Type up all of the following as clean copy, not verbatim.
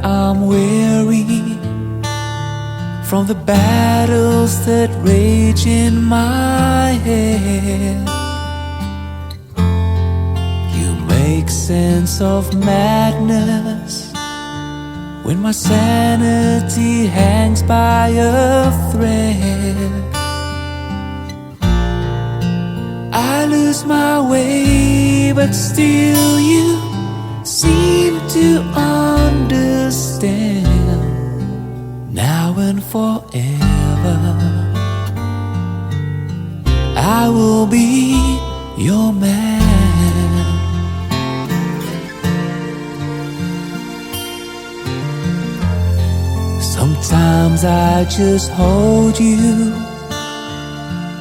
I'm weary from the battles that rage in my head. You make sense of madness when my sanity hangs by a thread. I lose my way, but still you seem to understand. Now and forever, I will be your man. Sometimes I just hold you,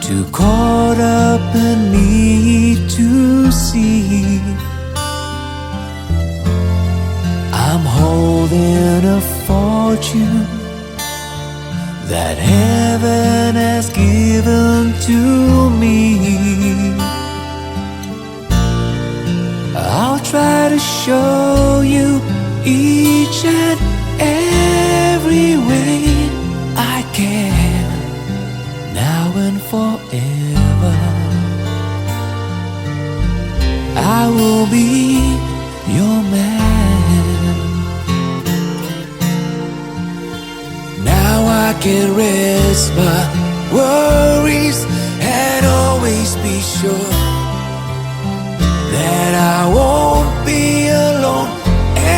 too caught up and need to see. I'm holding a fortune that heaven has given to me. I'll try to show you each and every way I can, now and forever. I will be your man. Now I can rest my worries and always be sure that I won't be alone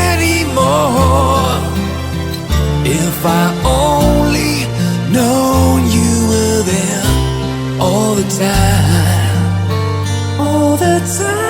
anymore. If I only known you were there all the time, all the time.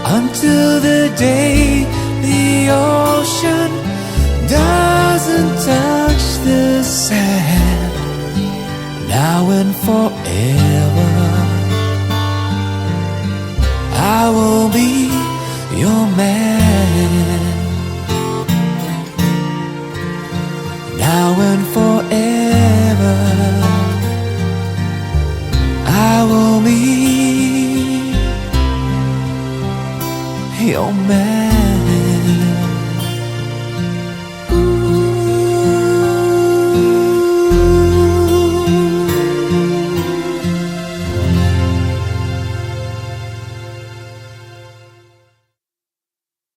Until the day the ocean doesn't touch the sand, now and forever, I will be your man. Now and forever, I will be your man.